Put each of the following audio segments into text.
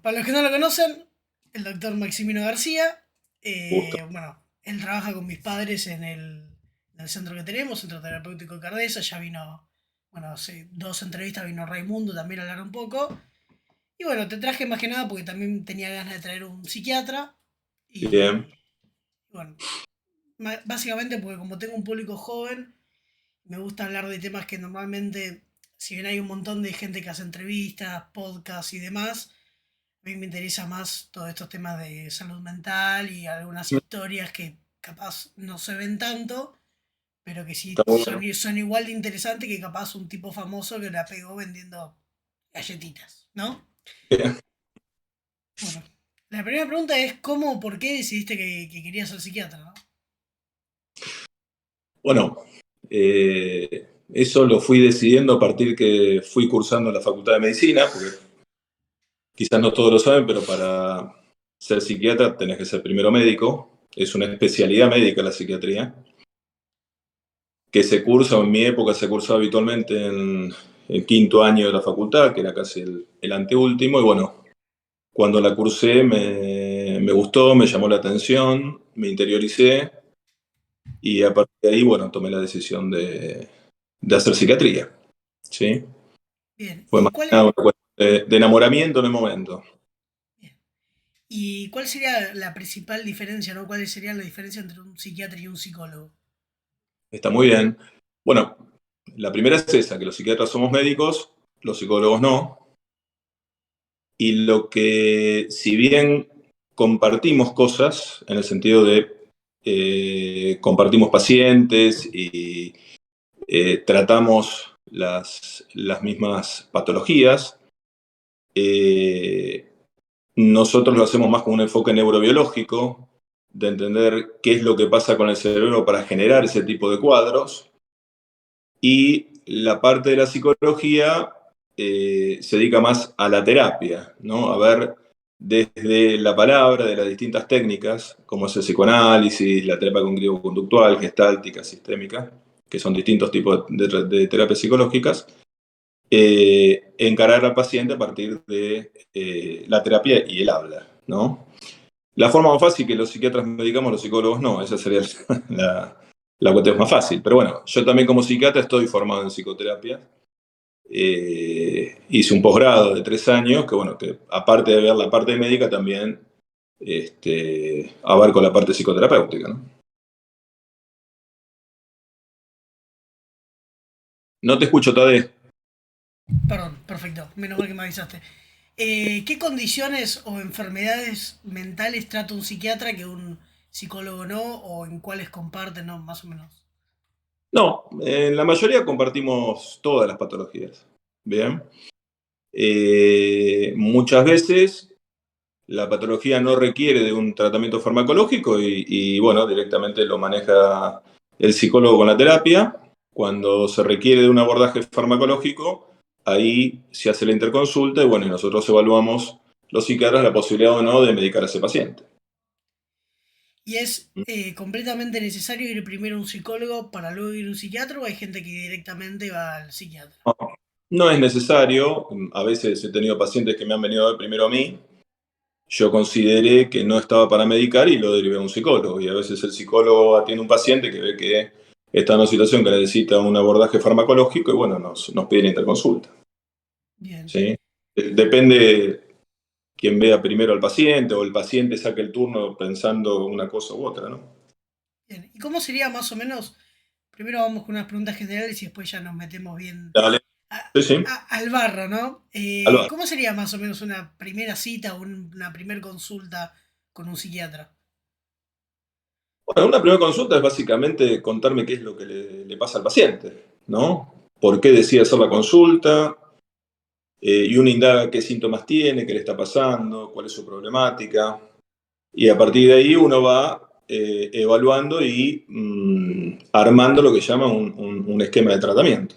para los que no lo conocen, el doctor Maximino García, Gusto. él trabaja con mis padres en el centro que tenemos, Centro Terapéutico Cardesa, ya vino, hace dos entrevistas vino Raimundo también a hablar un poco. Y bueno, te traje más que nada porque también tenía ganas de traer un psiquiatra. Bien. Y bueno, básicamente porque como tengo un público joven, me gusta hablar de temas que normalmente, si bien hay un montón de gente que hace entrevistas, podcasts y demás, a mí me interesa más todos estos temas de salud mental y algunas historias que capaz no se ven tanto, pero que sí Está muy bueno. son igual de interesantes que capaz un tipo famoso que la pegó vendiendo galletitas, ¿no? Bien. Bueno, la primera pregunta es cómo o por qué decidiste que querías ser psiquiatra, ¿no? Bueno, eso lo fui decidiendo a partir que fui cursando la Facultad de Medicina, porque quizás no todos lo saben, pero para ser psiquiatra tenés que ser primero médico. Es una especialidad médica la psiquiatría, que se cursa, o en mi época se cursaba habitualmente en el quinto año de la facultad, que era casi el anteúltimo, y bueno, cuando la cursé me gustó, me llamó la atención, me interioricé. Y a partir de ahí, bueno, tomé la decisión de hacer psiquiatría, ¿sí? Bien, Fue más que nada una cuestión de enamoramiento en el momento. bien. ¿Y cuál sería la principal diferencia, ¿no? ¿Cuál sería la diferencia entre un psiquiatra y un psicólogo? Está muy bien. Bueno, la primera es esa, que los psiquiatras somos médicos, los psicólogos no. Y lo que, si bien compartimos cosas, en el sentido de compartimos pacientes y tratamos las mismas patologías, eh, nosotros lo hacemos más con un enfoque neurobiológico, de entender qué es lo que pasa con el cerebro para generar ese tipo de cuadros. Y la parte de la psicología se dedica más a la terapia, ¿no? A ver desde la palabra, de las distintas técnicas, como es el psicoanálisis, la terapia cognitivo-conductual, gestáltica, sistémica, que son distintos tipos de terapias psicológicas, encarar al paciente a partir de la terapia y el habla, ¿no? La forma más fácil que los psiquiatras medicamos, los psicólogos no, esa sería la cuestión más fácil. Pero bueno, yo también como psiquiatra estoy formado en psicoterapia. Hice un posgrado de 3 años, que bueno, que aparte de ver la parte médica, también abarco la parte psicoterapéutica, ¿no? No te escucho, Tade. Perdón, perfecto, menos mal que me avisaste. ¿Qué condiciones o enfermedades mentales trata un psiquiatra que un psicólogo no? ¿O en cuáles comparten, no? Más o menos. No, en la mayoría compartimos todas las patologías. Bien. Muchas veces la patología no requiere de un tratamiento farmacológico y, bueno, directamente lo maneja el psicólogo con la terapia. Cuando se requiere de un abordaje farmacológico, ahí se hace la interconsulta y bueno, y nosotros evaluamos los psiquiatras la posibilidad o no de medicar a ese paciente. ¿Y es completamente necesario ir primero a un psicólogo para luego ir a un psiquiatra o hay gente que directamente va al psiquiatra? No, no es necesario, a veces he tenido pacientes que me han venido a ver primero a mí. Yo consideré que no estaba para medicar y lo derivé a un psicólogo. Y a veces el psicólogo atiende a un paciente que ve que está en una situación que necesita un abordaje farmacológico y bueno, nos piden interconsulta. Bien, ¿Sí? Depende quién vea primero al paciente o el paciente saque el turno pensando una cosa u otra, ¿no? bien. ¿Y cómo sería más o menos? Primero vamos con unas preguntas generales y después ya nos metemos bien Dale. Sí, sí. al barro, ¿no? Alba. ¿Cómo sería más o menos una primera cita o una primera consulta con un psiquiatra? Bueno, una primera consulta es básicamente contarme qué es lo que le pasa al paciente, ¿no? ¿Por qué decide hacer la consulta? Y uno indaga qué síntomas tiene, qué le está pasando, cuál es su problemática. Y a partir de ahí uno va evaluando y armando lo que llama un esquema de tratamiento,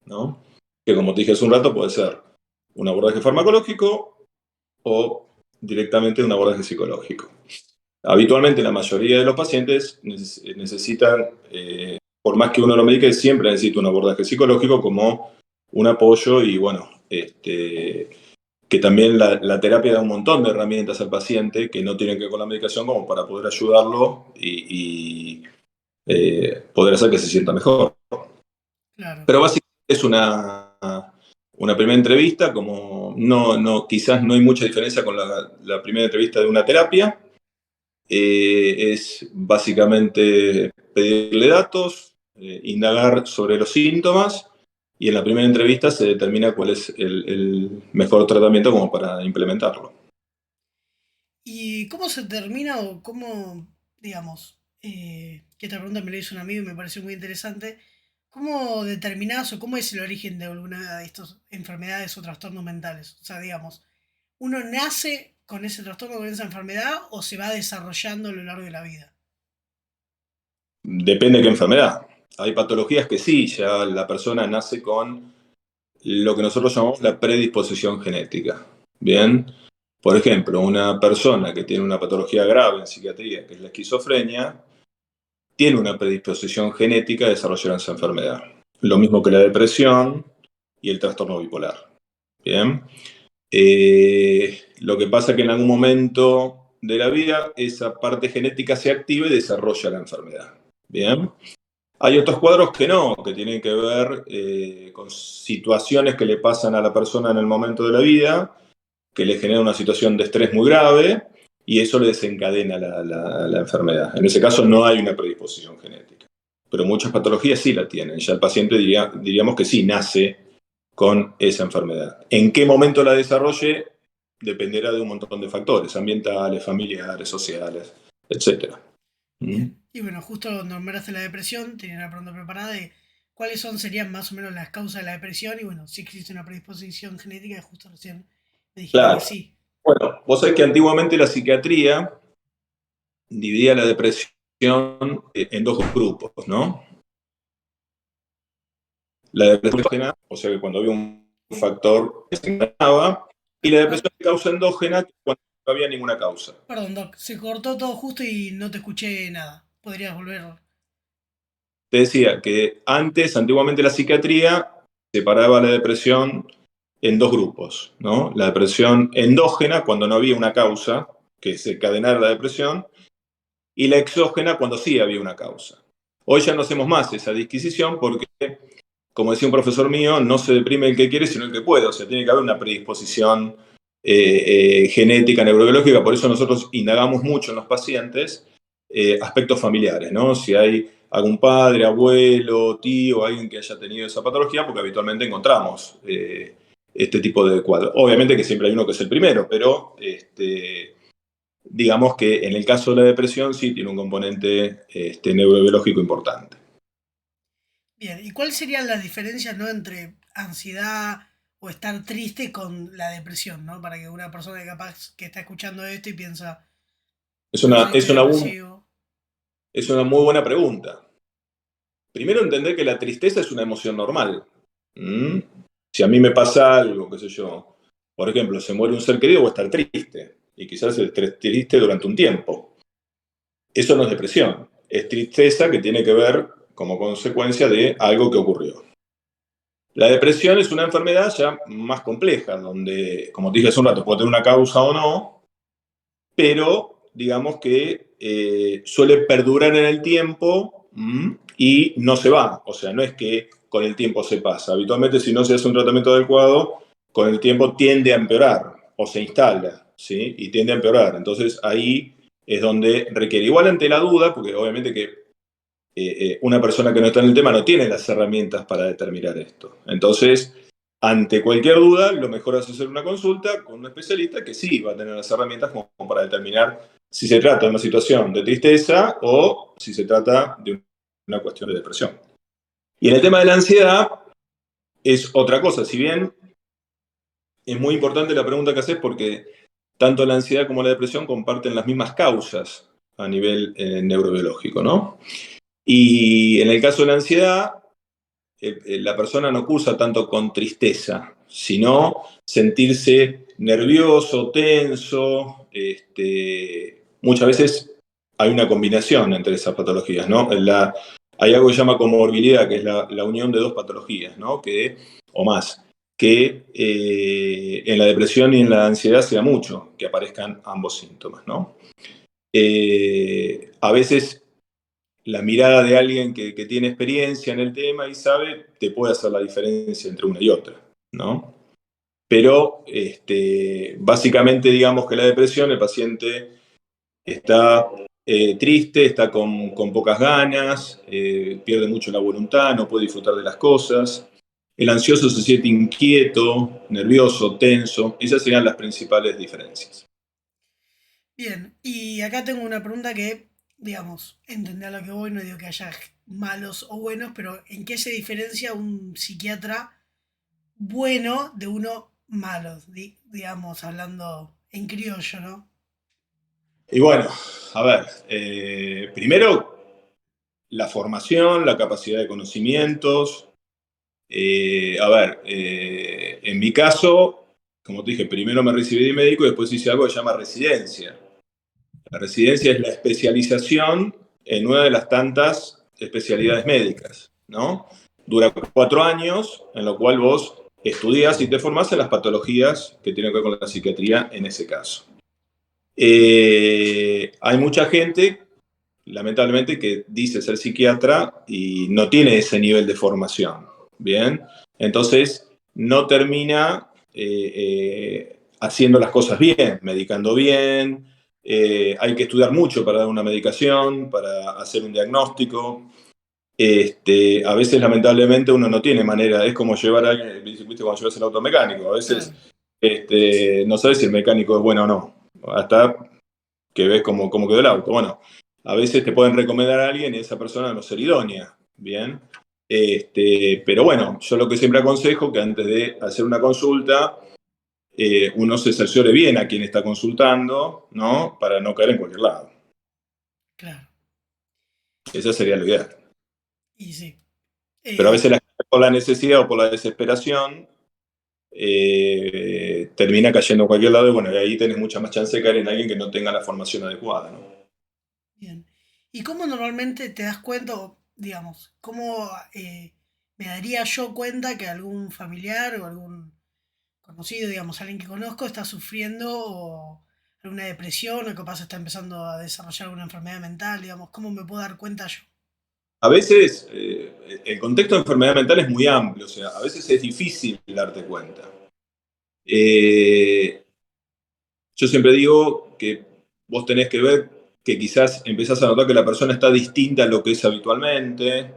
¿no? Que como te dije hace un rato puede ser un abordaje farmacológico o directamente un abordaje psicológico. Habitualmente la mayoría de los pacientes necesitan, por más que uno lo medique, siempre necesita un abordaje psicológico como un apoyo y bueno, que también la terapia da un montón de herramientas al paciente que no tienen que ver con la medicación como para poder ayudarlo y poder hacer que se sienta mejor. Claro. Pero básicamente es una primera entrevista, como quizás no hay mucha diferencia con la primera entrevista de una terapia. Es básicamente pedirle datos, indagar sobre los síntomas, y en la primera entrevista se determina cuál es el mejor tratamiento como para implementarlo. ¿Y cómo se termina o cómo, digamos, que esta pregunta me la hizo un amigo y me pareció muy interesante? ¿Cómo determinás o cómo es el origen de alguna de estas enfermedades o trastornos mentales? O sea, digamos, ¿uno nace con ese trastorno, con esa enfermedad o se va desarrollando a lo largo de la vida? Depende de qué enfermedad. Hay patologías que sí, ya la persona nace con lo que nosotros llamamos la predisposición genética. Bien, por ejemplo, una persona que tiene una patología grave en psiquiatría, que es la esquizofrenia, tiene una predisposición genética a desarrollar esa enfermedad. Lo mismo que la depresión y el trastorno bipolar. Bien. Lo que pasa es que en algún momento de la vida esa parte genética se activa y desarrolla la enfermedad. Bien. Hay otros cuadros que no, que tienen que ver con situaciones que le pasan a la persona en el momento de la vida, que le genera una situación de estrés muy grave y eso le desencadena la enfermedad. En ese caso no hay una predisposición genética, pero muchas patologías sí la tienen. Ya el paciente diríamos que sí nace con esa enfermedad. ¿En qué momento la desarrolle? Dependerá de un montón de factores, ambientales, familiares, sociales, etc. ¿Mm? Bien. Y bueno, justo nombraste la depresión, tenía una pregunta preparada de cuáles serían más o menos las causas de la depresión y bueno, si existe una predisposición genética, y justo recién me dijiste que Claro. sí. Bueno, vos sabés que antiguamente la psiquiatría dividía la depresión en dos grupos, ¿no? La depresión exógena, o sea que cuando había un factor que se enganaba, y la Ah, depresión de causa endógena, cuando no había ninguna causa. perdón, Doc, se cortó todo justo y no te escuché nada. ¿Podrías volver? Te decía que antiguamente la psiquiatría separaba la depresión en dos grupos, ¿no? La depresión endógena, cuando no había una causa que se encadenara la depresión, y la exógena, cuando sí había una causa. Hoy ya no hacemos más esa disquisición porque, como decía un profesor mío, no se deprime el que quiere, sino el que puede. O sea, tiene que haber una predisposición genética, neurobiológica. Por eso nosotros indagamos mucho en los pacientes aspectos familiares, ¿no? Si hay algún padre, abuelo, tío, alguien que haya tenido esa patología, porque habitualmente encontramos este tipo de cuadros. Obviamente que siempre hay uno que es el primero, pero digamos que en el caso de la depresión sí tiene un componente neurobiológico importante. Bien, ¿y cuáles serían las diferencias, no, entre ansiedad o estar triste con la depresión, ¿no? Para que una persona capaz que está escuchando esto y piensa, Es yo una, no es estoy una, depresivo. es una muy buena pregunta. Primero entender que la tristeza es una emoción normal. ¿Mm? Si a mí me pasa algo, qué sé yo, por ejemplo, se muere un ser querido, voy a estar triste. Y quizás esté triste durante un tiempo. Eso no es depresión. Es tristeza que tiene que ver como consecuencia de algo que ocurrió. La depresión es una enfermedad ya más compleja, donde, como te dije hace un rato, puede tener una causa o no, pero digamos que suele perdurar en el tiempo y no se va. O sea, no es que con el tiempo se pasa. Habitualmente, si no se hace un tratamiento adecuado, con el tiempo tiende a empeorar o se instala, ¿sí? Y tiende a empeorar. Entonces ahí es donde requiere, igual ante la duda, porque obviamente que una persona que no está en el tema no tiene las herramientas para determinar esto. Entonces, ante cualquier duda, lo mejor es hacer una consulta con un especialista que sí va a tener las herramientas como para determinar si se trata de una situación de tristeza o si se trata de una cuestión de depresión. Y en el tema de la ansiedad es otra cosa. Si bien es muy importante la pregunta que haces porque tanto la ansiedad como la depresión comparten las mismas causas a nivel neurobiológico, ¿no? Y en el caso de la ansiedad, la persona no cursa tanto con tristeza, sino sentirse nervioso, tenso. Muchas veces hay una combinación entre esas patologías, ¿no? Hay algo que se llama comorbilidad, que es la unión de dos patologías, ¿no? O más, que en la depresión y en la ansiedad se da mucho que aparezcan ambos síntomas, ¿no? A veces la mirada de alguien que tiene experiencia en el tema y sabe, te puede hacer la diferencia entre una y otra, ¿no? Pero básicamente digamos que la depresión, el paciente está triste, está con pocas ganas, pierde mucho la voluntad, no puede disfrutar de las cosas. El ansioso se siente inquieto, nervioso, tenso. Esas serían las principales diferencias. Bien, y acá tengo una pregunta que, digamos, entender a lo que voy, no digo que haya malos o buenos, pero ¿en qué se diferencia un psiquiatra bueno de uno malo? Digamos, hablando en criollo, ¿no? Y bueno, a ver, primero la formación, la capacidad de conocimientos. En mi caso, como te dije, primero me recibí de médico y después hice algo que se llama residencia. La residencia es la especialización en una de las tantas especialidades médicas, ¿no? Dura 4 años, en lo cual vos estudias y te formás en las patologías que tienen que ver con la psiquiatría en ese caso. Hay mucha gente, lamentablemente, que dice ser psiquiatra y no tiene ese nivel de formación, ¿bien? Entonces, no termina haciendo las cosas bien, medicando bien. Hay que estudiar mucho para dar una medicación, para hacer un diagnóstico. A veces, lamentablemente, uno no tiene manera. Es como llevar a alguien, ¿viste? Cuando llevas el auto mecánico. A veces Claro, no sabes si el mecánico es bueno o no. Hasta que ves cómo quedó el auto. Bueno, a veces te pueden recomendar a alguien y esa persona no ser idónea. Bien. Pero bueno, yo lo que siempre aconsejo que antes de hacer una consulta, uno se cerciore bien a quién está consultando, ¿no? Para no caer en cualquier lado. claro. Eso sería lo ideal. Y sí. Pero a Eh, veces la gente por la necesidad o por la desesperación termina cayendo en cualquier lado y bueno, y ahí tenés mucha más chance de caer en alguien que no tenga la formación adecuada, ¿no? Bien. ¿Y cómo normalmente te das cuenta, o, digamos, cómo me daría yo cuenta que algún familiar o algún conocido, digamos, alguien que conozco está sufriendo o alguna depresión o capaz está empezando a desarrollar alguna enfermedad mental, digamos, ¿cómo me puedo dar cuenta yo? A veces el contexto de enfermedad mental es muy amplio, o sea, a veces es difícil darte cuenta. Eh, yo siempre digo que vos tenés que ver que quizás empezás a notar que la persona está distinta a lo que es habitualmente,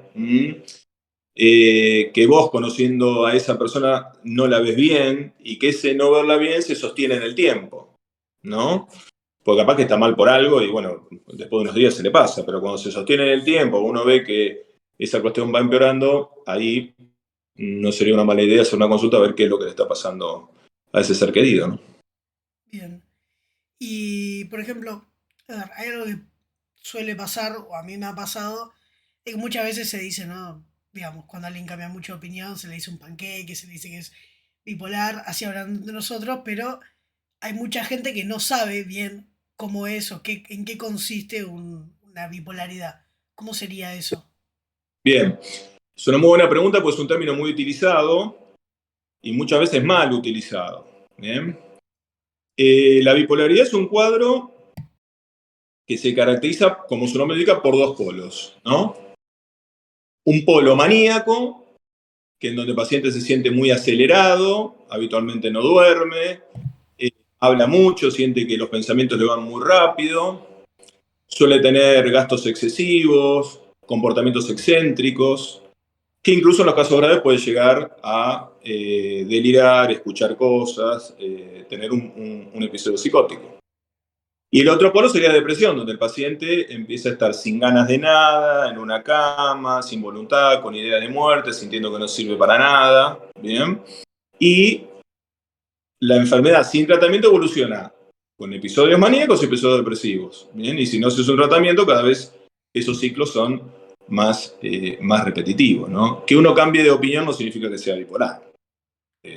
que vos conociendo a esa persona no la ves bien y que ese no verla bien se sostiene en el tiempo, ¿no? Porque capaz que está mal por algo y bueno, después de unos días se le pasa, pero cuando se sostiene en el tiempo, uno ve que esa cuestión va empeorando, ahí no sería una mala idea hacer una consulta a ver qué es lo que le está pasando a ese ser querido, ¿no? Bien. Y, por ejemplo, a ver, hay algo que suele pasar, o a mí me ha pasado, es que muchas veces se dice, ¿no? Digamos, cuando alguien cambia mucho de opinión, se le dice un panqueque, se le dice que es bipolar, así hablan de nosotros, pero hay mucha gente que no sabe bien cómo es o en qué consiste una bipolaridad. ¿Cómo sería eso? Bien, es una muy buena pregunta, pues es un término muy utilizado y muchas veces mal utilizado. ¿Bien? La bipolaridad es un cuadro que se caracteriza, como su nombre indica, por dos polos, ¿no? Un polo maníaco, que en donde el paciente se siente muy acelerado, habitualmente no duerme, eh, habla mucho, siente que los pensamientos le van muy rápido, suele tener gastos excesivos, comportamientos excéntricos, que incluso en los casos graves puede llegar a delirar, escuchar cosas, tener un episodio psicótico. Y el otro polo sería depresión, donde el paciente empieza a estar sin ganas de nada, en una cama, sin voluntad, con ideas de muerte, sintiendo que no sirve para nada, ¿bien? Y la enfermedad sin tratamiento evoluciona con episodios maníacos y episodios depresivos, ¿bien? Y si no se hace un tratamiento, cada vez esos ciclos son más repetitivos, ¿no? Que uno cambie de opinión no significa que sea bipolar,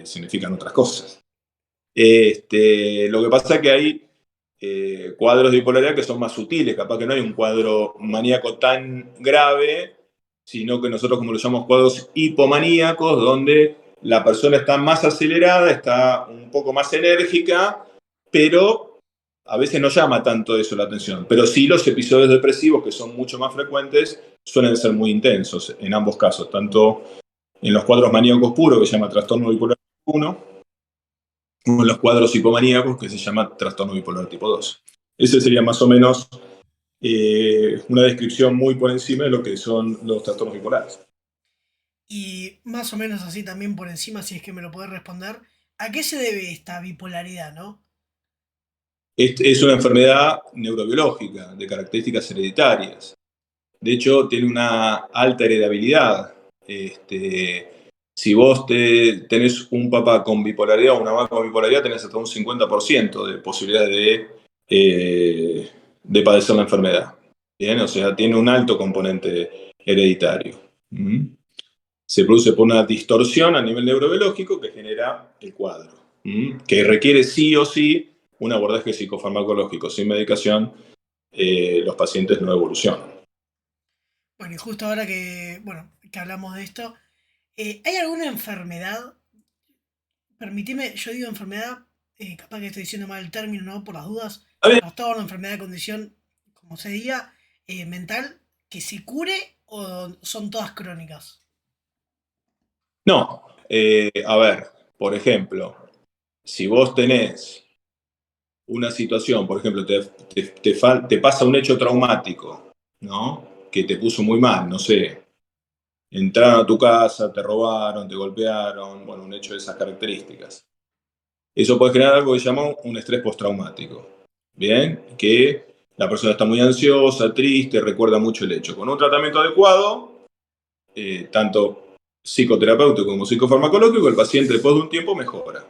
significan otras cosas. Lo que pasa es que hay cuadros de bipolaridad que son más sutiles, capaz que no hay un cuadro maníaco tan grave, sino que nosotros como lo llamamos cuadros hipomaníacos, donde la persona está más acelerada, está un poco más enérgica, pero a veces no llama tanto eso la atención. Pero sí los episodios depresivos, que son mucho más frecuentes, suelen ser muy intensos en ambos casos, tanto en los cuadros maníacos puros, que se llama trastorno bipolar tipo 1, como en los cuadros hipomaníacos, que se llama trastorno bipolar tipo 2. Ese sería más o menos una descripción muy por encima de lo que son los trastornos bipolares. Y más o menos así también por encima, si es que me lo podés responder, ¿a qué se debe esta bipolaridad, no? Es una enfermedad neurobiológica de características hereditarias. De hecho, tiene una alta heredabilidad. Si vos tenés un papá con bipolaridad o una mamá con bipolaridad, tenés hasta un 50% de posibilidad de padecer la enfermedad. Bien, o sea, tiene un alto componente hereditario. ¿Mm? Se produce por una distorsión a nivel neurobiológico que genera el cuadro, que requiere sí o sí un abordaje psicofarmacológico. Sin medicación, los pacientes no evolucionan. Bueno, y justo ahora que, bueno, que hablamos de esto, ¿hay alguna enfermedad? Permitime, yo digo enfermedad, capaz que estoy diciendo mal el término, ¿no? Por las dudas, A ver, trastorno, enfermedad, condición, como se diga, mental, que se cure o son todas crónicas. no, a ver, por ejemplo, si vos tenés una situación, por ejemplo, te pasa un hecho traumático, ¿no? Que te puso muy mal, no sé, entraron a tu casa, te robaron, te golpearon, bueno, un hecho de esas características. Eso puede generar algo que se llama un estrés postraumático. Bien, que la persona está muy ansiosa, triste, recuerda mucho el hecho. Con un tratamiento adecuado, tanto psicoterapéutico como psicofarmacológico, el paciente después de un tiempo mejora.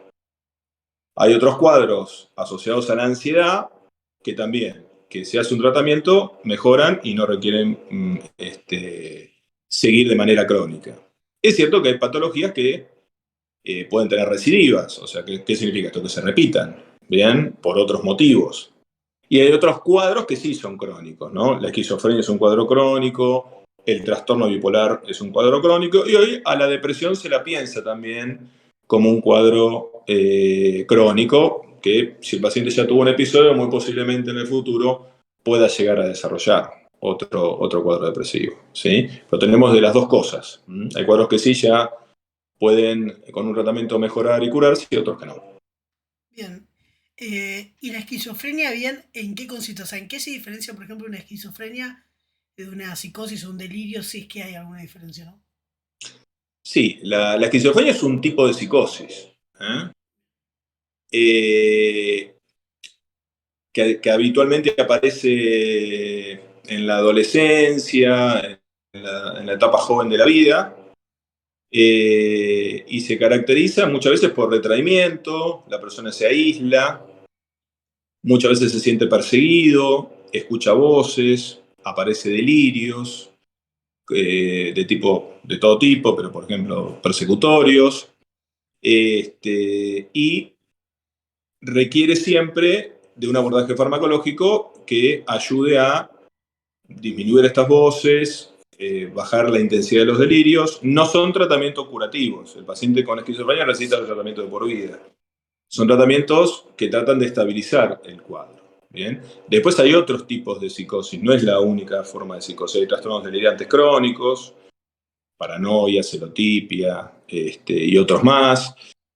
Hay otros cuadros asociados a la ansiedad que también, que se hace un tratamiento, mejoran y no requieren seguir de manera crónica. Es cierto que hay patologías que pueden tener recidivas, o sea, ¿qué significa esto? Que se repitan, ¿bien? Por otros motivos. Y hay otros cuadros que sí son crónicos, ¿no? La esquizofrenia es un cuadro crónico, el trastorno bipolar es un cuadro crónico, y hoy a la depresión se la piensa también como un cuadro crónico, que si el paciente ya tuvo un episodio, muy posiblemente en el futuro pueda llegar a desarrollar otro cuadro depresivo, ¿sí? Pero tenemos de las dos cosas. Hay cuadros que sí ya pueden con un tratamiento mejorar y curarse y otros que no. Bien. ¿Y la esquizofrenia, bien, en qué consiste? O sea, ¿en qué se diferencia, por ejemplo, una esquizofrenia de una psicosis o un delirio, si es que hay alguna diferencia, ¿no? Sí, la esquizofrenia es un tipo de psicosis, ¿eh? Eh, que habitualmente aparece en la adolescencia, en la etapa joven de la vida, y se caracteriza muchas veces por retraimiento, la persona se aísla, muchas veces se siente perseguido, escucha voces, aparece delirios, de todo tipo, pero por ejemplo persecutorios, y requiere siempre de un abordaje farmacológico que ayude a disminuir estas voces, bajar la intensidad de los delirios. No son tratamientos curativos. El paciente con esquizofrenia necesita el tratamiento de por vida. Son tratamientos que tratan de estabilizar el cuadro. ¿Bien? Después hay otros tipos de psicosis. No es la única forma de psicosis. Hay trastornos delirantes crónicos, paranoia, celotipia, y otros más.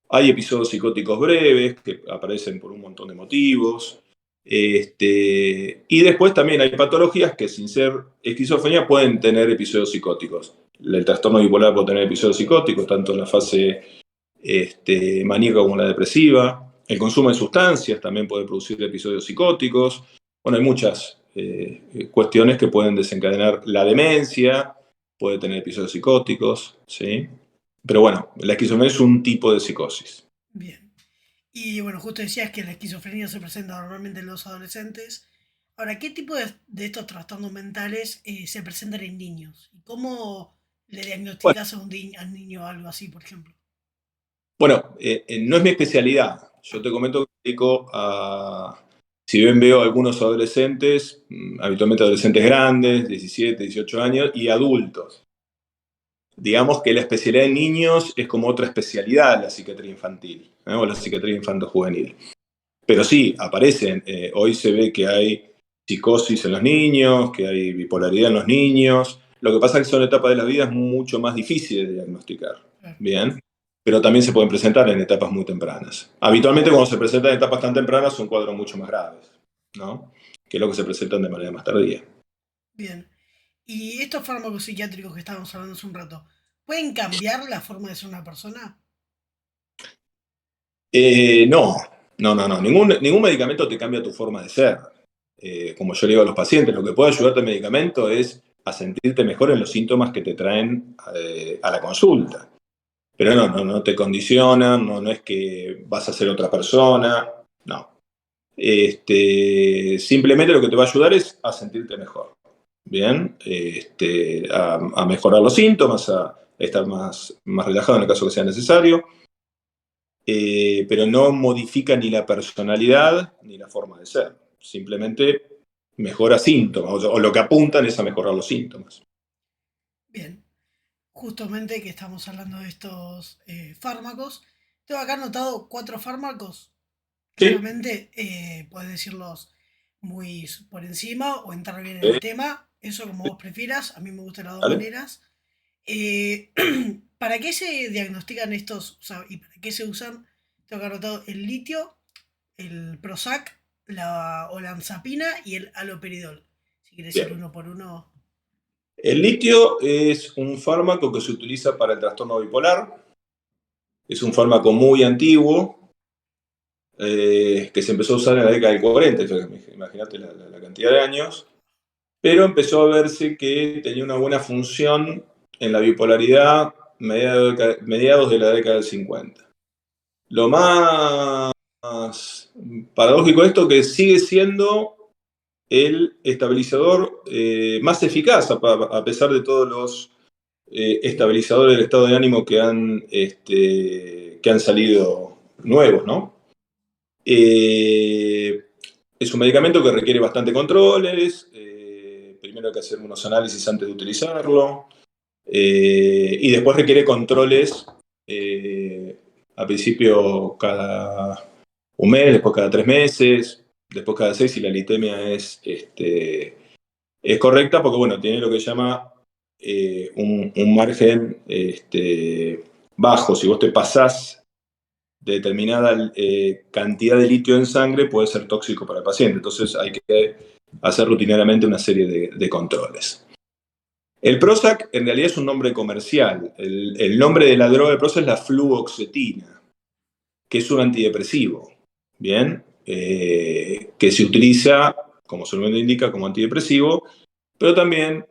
Hay episodios psicóticos breves que aparecen por un montón de motivos. Y después también hay patologías que sin ser esquizofrenia pueden tener episodios psicóticos. El trastorno bipolar puede tener episodios psicóticos, tanto en la fase maníaca como en la depresiva. El consumo de sustancias también puede producir episodios psicóticos. Bueno, hay muchas cuestiones que pueden desencadenar la demencia, puede tener episodios psicóticos, ¿sí? Pero bueno, la esquizofrenia es un tipo de psicosis. Bien. Y bueno, justo decías que la esquizofrenia se presenta normalmente en los adolescentes. Ahora, ¿qué tipo de estos trastornos mentales se presentan en niños? ¿Y cómo le Bueno, diagnosticas a al niño algo así, por ejemplo? no es mi especialidad. Yo te comento que me dedico a, si bien veo algunos adolescentes, habitualmente adolescentes grandes, 17, 18 años, y adultos. digamos que la especialidad en niños es como otra especialidad, la psiquiatría infantil, o la psiquiatría infanto-juvenil. Pero sí, aparecen. Hoy se ve que hay psicosis en los niños, que hay bipolaridad en los niños. Lo que pasa es que son etapas de la vida mucho más difíciles de diagnosticar. Bien. Pero también se pueden presentar en etapas muy tempranas. Habitualmente cuando se presentan en etapas tan tempranas son cuadros mucho más graves, ¿no? Que es lo que se presentan de manera más tardía. Bien. ¿Y estos fármacos psiquiátricos que estábamos hablando hace un rato, pueden cambiar la forma de ser una persona? No, no. Ningún medicamento te cambia tu forma de ser. Como yo le digo a los pacientes, lo que puede ayudarte el medicamento es a sentirte mejor en los síntomas que te traen a la consulta. Pero no te condicionan, no es que vas a ser otra persona, no. Simplemente lo que te va a ayudar es a sentirte mejor, ¿bien? A mejorar los síntomas, a estar más relajado en el caso que sea necesario, pero no modifica ni la personalidad ni la forma de ser. Simplemente mejora síntomas, o lo que apuntan es a mejorar los síntomas. Bien. Justamente que estamos hablando de estos fármacos, tengo acá anotado 4 fármacos. Sí, Claramente, puedes decirlos muy por encima o entrar bien en el tema, eso como vos prefieras, a mí me gustan las dos ¿vale? maneras. Eh, ¿Para qué se diagnostican estos, o sea, y para qué se usan? Tengo que anotado el litio, el Prozac, la olanzapina y el haloperidol. Si quieres ir Bien. uno por uno. El litio es un fármaco que se utiliza para el trastorno bipolar. Es un fármaco muy antiguo que se empezó a usar en la década del 40, imagínate la cantidad de años, pero empezó a verse que tenía una buena función en la bipolaridad mediados de la década del 50. Lo más paradójico de esto es que sigue siendo el estabilizador más eficaz a pesar de todos los estabilizadores del estado de ánimo que han salido nuevos, ¿no? Es un medicamento que requiere bastante controles. Primero hay que hacer unos análisis antes de utilizarlo. Y después requiere controles al principio cada un mes, después cada 3 meses, después cada 6 si la litemia es correcta, porque bueno, tiene lo que se llama un margen bajo. Si vos te pasás de determinada cantidad de litio en sangre, puede ser tóxico para el paciente. Entonces hay que hacer rutinariamente una serie de controles. El Prozac en realidad es un nombre comercial. El nombre de la droga de Prozac es la fluoxetina, que es un antidepresivo, ¿bien? Que se utiliza, como su nombre indica, como antidepresivo, pero también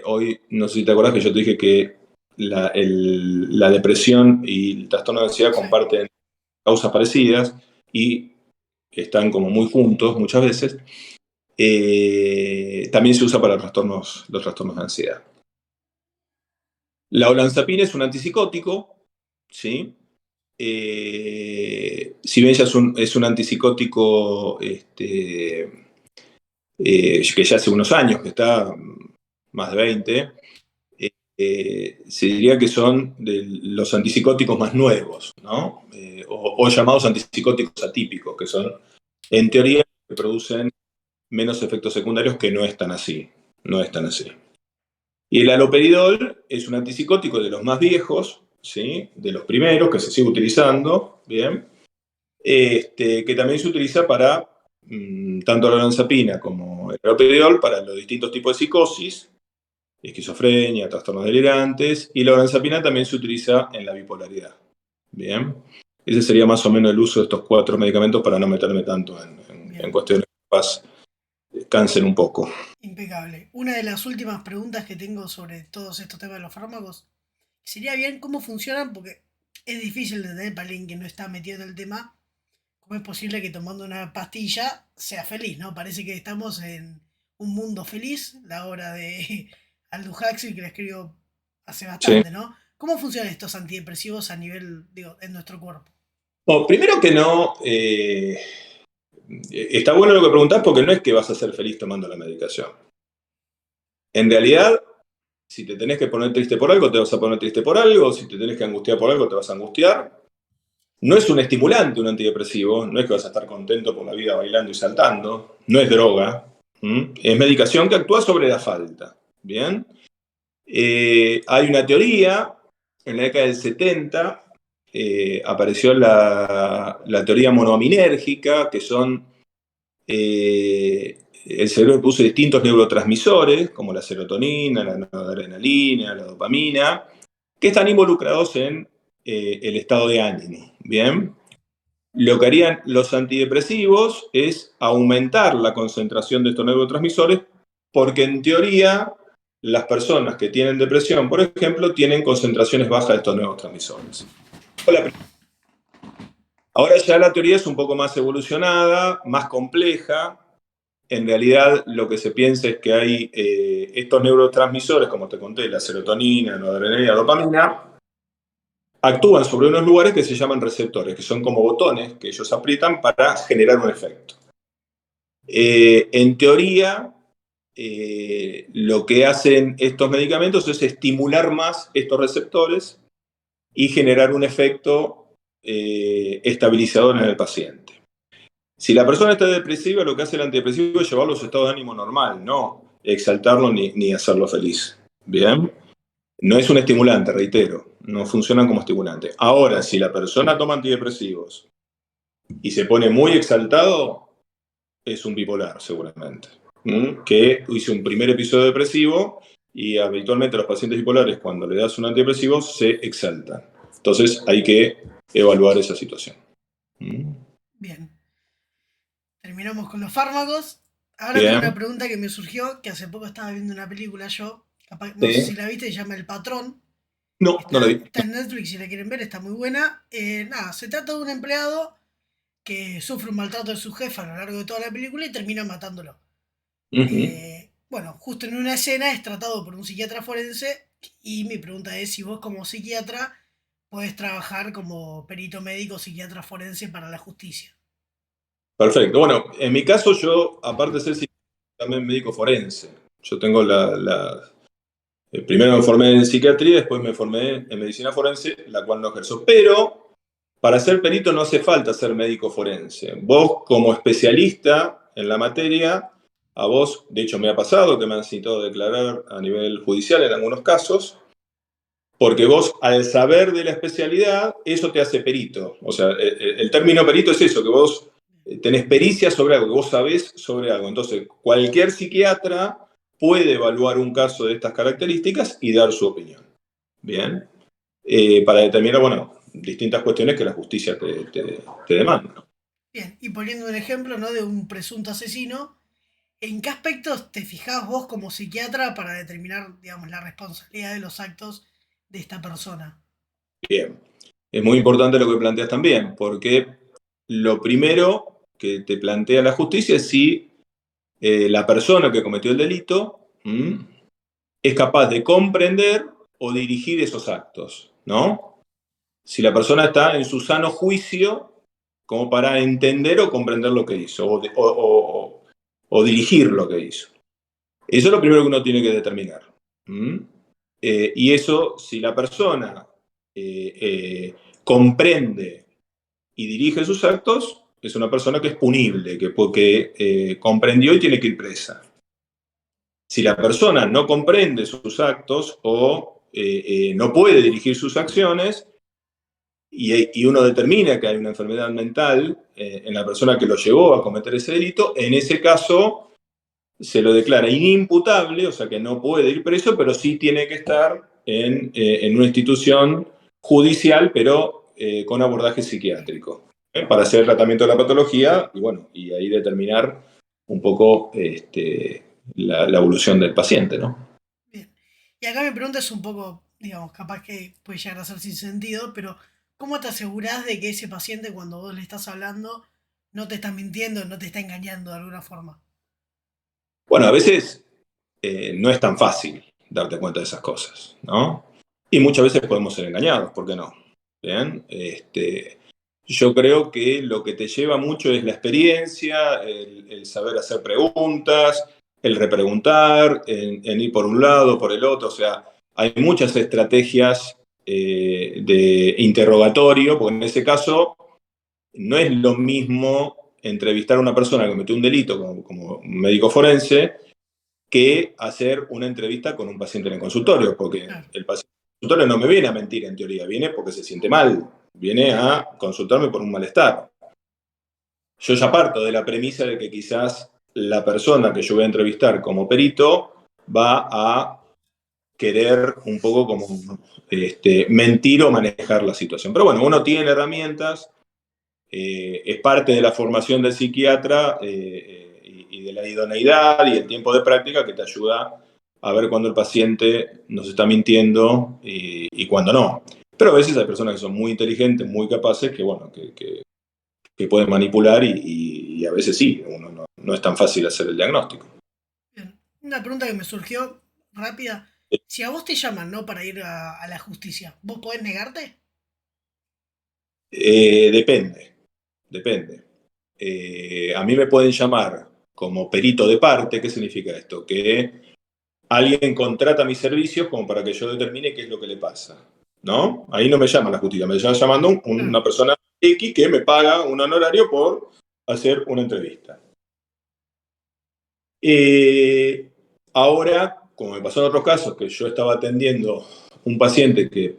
hoy, no sé si te acuerdas que yo te dije que la depresión y el trastorno de ansiedad Sí. comparten causas parecidas y están como muy juntos muchas veces. También se usa para los trastornos de ansiedad. La olanzapina es un antipsicótico, ¿sí? Si bien ya es un antipsicótico que ya hace unos años, que está más de 20, se diría que son de los antipsicóticos más nuevos, ¿no? O llamados antipsicóticos atípicos, que son, en teoría, que producen menos efectos secundarios, que no están así. No están así. Y el haloperidol es un antipsicótico de los más viejos, ¿sí? De los primeros, que se sigue utilizando, ¿bien? Que también se utiliza para tanto la olanzapina como el haloperidol para los distintos tipos de psicosis, esquizofrenia, trastornos delirantes, y la olanzapina también se utiliza en la bipolaridad. Bien, ese sería más o menos el uso de estos 4 medicamentos para no meterme tanto en Bien. cuestiones que capaz cansen un poco. Impecable. Una de las últimas preguntas que tengo sobre todos estos temas de los fármacos sería bien cómo funcionan, porque es difícil de entender para alguien que no está metido en el tema, cómo es posible que tomando una pastilla sea feliz, ¿no? Parece que estamos en un mundo feliz, la obra de Aldous Huxley que la escribió hace Sí. bastante, ¿no? ¿Cómo funcionan estos antidepresivos a nivel, digo, en nuestro cuerpo? Bueno, primero que no, está bueno lo que preguntás porque no es que vas a ser feliz tomando la medicación. En realidad, Si te tenés que poner triste por algo, te vas a poner triste por algo. Si te tenés que angustiar por algo, te vas a angustiar. No es un estimulante un antidepresivo, no es que vas a estar contento por la vida bailando y saltando, no es droga, es medicación que actúa sobre la falta. Bien. Hay una teoría, en la década del 70 apareció la teoría monoaminérgica, que son, el cerebro puso distintos neurotransmisores, como la serotonina, la noradrenalina, la dopamina, que están involucrados en el estado de ánimo. Bien. Lo que harían los antidepresivos es aumentar la concentración de estos neurotransmisores, porque en teoría las personas que tienen depresión, por ejemplo, tienen concentraciones bajas de estos neurotransmisores. Ahora ya la teoría es un poco más evolucionada, más compleja. En realidad lo que se piensa es que hay estos neurotransmisores, como te conté, la serotonina, la noradrenalina, la dopamina, actúan sobre unos lugares que se llaman receptores, que son como botones que ellos aprietan para generar un efecto. En teoría, lo que hacen estos medicamentos es estimular más estos receptores y generar un efecto estabilizador en el paciente. Si la persona está depresiva, lo que hace el antidepresivo es llevarlo a su estado de ánimo normal, no exaltarlo ni hacerlo feliz. ¿Bien? No es un estimulante, reitero, no funcionan como estimulante. Ahora, si la persona toma antidepresivos y se pone muy exaltado, es un bipolar, seguramente. Que hizo un primer episodio depresivo y habitualmente los pacientes bipolares, cuando le das un antidepresivo, se exaltan. Entonces hay que evaluar esa situación. Bien. Terminamos con los fármacos. Ahora tengo una Bien. pregunta que me surgió, que hace poco estaba viendo una película yo, capaz, no sé si Sí. la viste, se llama El Patrón. No, no la vi. Está en Netflix si la quieren ver, está muy buena. Nada, se trata de un empleado que sufre un maltrato de su jefa a lo largo de toda la película y termina matándolo. Bueno, justo en una escena es tratado por un psiquiatra forense y mi pregunta es si vos como psiquiatra podés trabajar como perito médico o psiquiatra forense para la justicia. Perfecto. Bueno, en mi caso yo, aparte de ser psicólogo, también médico forense. Yo tengo primero me formé en psiquiatría, después me formé en medicina forense, la cual no ejerzo. Pero para ser perito no hace falta ser médico forense. Vos, como especialista en la materia, a vos, de hecho me ha pasado que me han citado a declarar a nivel judicial en algunos casos, porque vos, al saber de la especialidad, eso te hace perito. O sea, el término perito es eso, que vos tenés pericia sobre algo, que vos sabés sobre algo. Entonces, cualquier psiquiatra puede evaluar un caso de estas características y dar su opinión. Bien. Para determinar, bueno, distintas cuestiones que la justicia te demanda. Bien, y poniendo un ejemplo, ¿no?, de un presunto asesino, ¿en qué aspectos te fijás vos como psiquiatra para determinar, digamos, la responsabilidad de los actos de esta persona? Bien. Es muy importante lo que planteas también, porque lo primero que te plantea la justicia es si la persona que cometió el delito es capaz de comprender o dirigir esos actos, ¿no? Si la persona está en su sano juicio como para entender o comprender lo que hizo o dirigir lo que hizo. Eso es lo primero que uno tiene que determinar. Y eso, si la persona comprende y dirige sus actos, es una persona que es punible, que comprendió y tiene que ir presa. Si la persona no comprende sus actos o no puede dirigir sus acciones y uno determina que hay una enfermedad mental en la persona que lo llevó a cometer ese delito, en ese caso se lo declara inimputable, o sea que no puede ir preso, pero sí tiene que estar en una institución judicial, pero con abordaje psiquiátrico, para hacer el tratamiento de la patología y bueno, y ahí determinar un poco la evolución del paciente, ¿no? Bien. Y acá mi pregunta es un poco, digamos, capaz que puede llegar a ser sin sentido, pero ¿cómo te asegurás de que ese paciente cuando vos le estás hablando no te está mintiendo, no te está engañando de alguna forma? Bueno, a veces no es tan fácil darte cuenta de esas cosas, ¿no? Y muchas veces podemos ser engañados, ¿por qué no? Bien, yo creo que lo que te lleva mucho es la experiencia, el saber hacer preguntas, el repreguntar, en ir por un lado, por el otro. O sea, hay muchas estrategias de interrogatorio, porque en ese caso no es lo mismo entrevistar a una persona que cometió un delito como médico forense que hacer una entrevista con un paciente en el consultorio, porque Claro. el paciente en el consultorio no me viene a mentir en teoría, viene porque se siente mal, viene a consultarme por un malestar. Yo ya parto de la premisa de que quizás la persona que yo voy a entrevistar como perito va a querer un poco como mentir o manejar la situación. Pero bueno, uno tiene herramientas, es parte de la formación del psiquiatra y de la idoneidad y el tiempo de práctica que te ayuda a ver cuándo el paciente nos está mintiendo y cuándo no. Pero a veces hay personas que son muy inteligentes, muy capaces, que bueno, que pueden manipular y a veces sí, uno no es tan fácil hacer el diagnóstico. Bien. Una pregunta que me surgió rápida. Si a vos te llaman, ¿no? Para ir a la justicia, ¿vos podés negarte? Depende. A mí me pueden llamar como perito de parte. ¿Qué significa esto? Que alguien contrata mis servicios como para que yo determine qué es lo que le pasa, ¿no? Ahí no me llama la justicia, me está llamando Claro. una persona X que me paga un honorario por hacer una entrevista. Ahora, como me pasó en otros casos, que yo estaba atendiendo un paciente que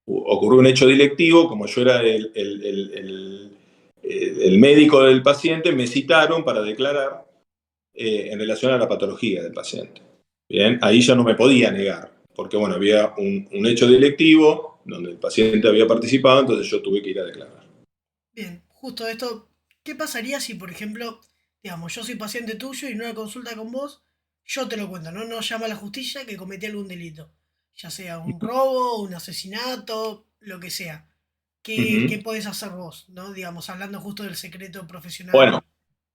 ocurrió un hecho delictivo, como yo era el médico del paciente, me citaron para declarar en relación a la patología del paciente. Bien, ahí ya no me podía negar, porque bueno, había un hecho delictivo donde el paciente había participado, entonces yo tuve que ir a declarar. Bien, justo esto, ¿qué pasaría si, por ejemplo, digamos, yo soy paciente tuyo y en una consulta con vos, yo te lo cuento, ¿no? Nos llama a la justicia que cometí algún delito, ya sea un robo, un asesinato, lo que sea. ¿Qué Ujú. podés hacer vos, ¿no? Digamos, hablando justo del secreto Bueno, profesional.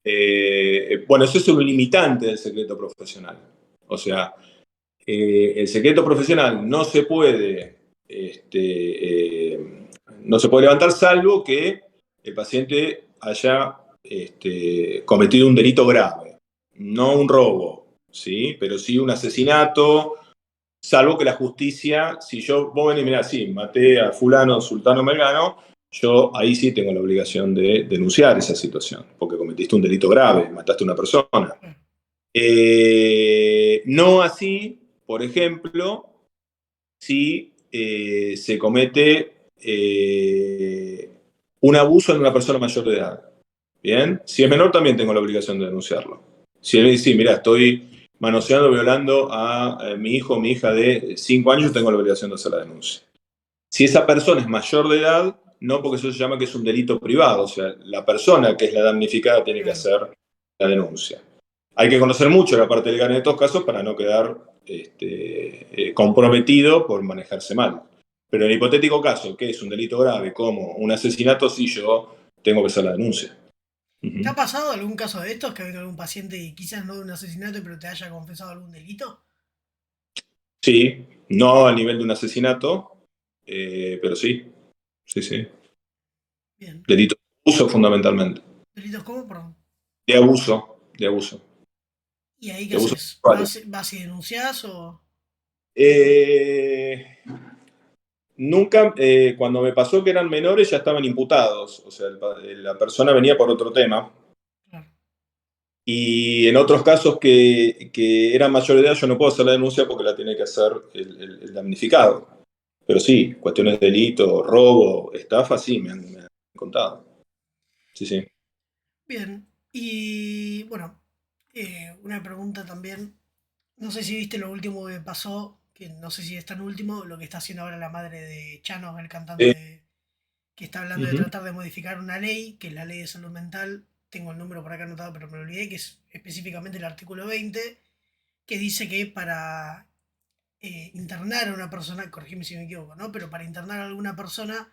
eso es un limitante del secreto profesional. O sea, el secreto profesional no se puede levantar salvo que el paciente haya cometido un delito grave, no un robo, ¿sí? Pero sí un asesinato, salvo que la justicia, si vos venís, mirá, sí, maté a fulano, sultano, melgano, yo ahí sí tengo la obligación de denunciar esa situación, porque cometiste un delito grave, mataste a una persona. No así, por ejemplo, si se comete un abuso en una persona mayor de edad. Bien, si es menor también tengo la obligación de denunciarlo. Si él dice, sí, mira, estoy manoseando, violando a mi hijo o mi hija de 5 años, tengo la obligación de hacer la denuncia. Si esa persona es mayor de edad, no, porque eso se llama que es un delito privado, o sea, la persona que es la damnificada tiene que Claro. hacer la denuncia. Hay que conocer mucho la parte legal en estos casos para no quedar comprometido por manejarse mal. Pero en el hipotético caso, que es un delito grave como un asesinato, sí yo tengo que hacer la denuncia. ¿Te Uh-huh. ha pasado algún caso de estos que venga algún paciente y quizás no de un asesinato, pero te haya confesado algún delito? Sí, no a nivel de un asesinato, pero sí, sí. Bien. Delito de abuso fundamentalmente. ¿Delitos cómo? Perdón. De abuso. ¿Y ahí qué De abuso haces? sexual. ¿Vas y denunciás o...? Eh, Nunca, cuando me pasó que eran menores ya estaban imputados, o sea, la persona venía por otro tema. Claro. Y en otros casos que eran mayor de edad yo no puedo hacer la denuncia porque la tiene que hacer el damnificado. Pero sí, cuestiones de delito, robo, estafa, sí, me han contado. Sí, sí. Bien. Y bueno, una pregunta también. No sé si viste lo último que pasó, que no sé si es tan último, lo que está haciendo ahora la madre de Chano, el Eh, cantante que está hablando de uh-huh. tratar de modificar una ley, que es la ley de salud mental. Tengo el número por acá anotado, pero me lo olvidé, que es específicamente el artículo 20, que dice que para internar a una persona, corregime si me equivoco, ¿no? Pero para internar a alguna persona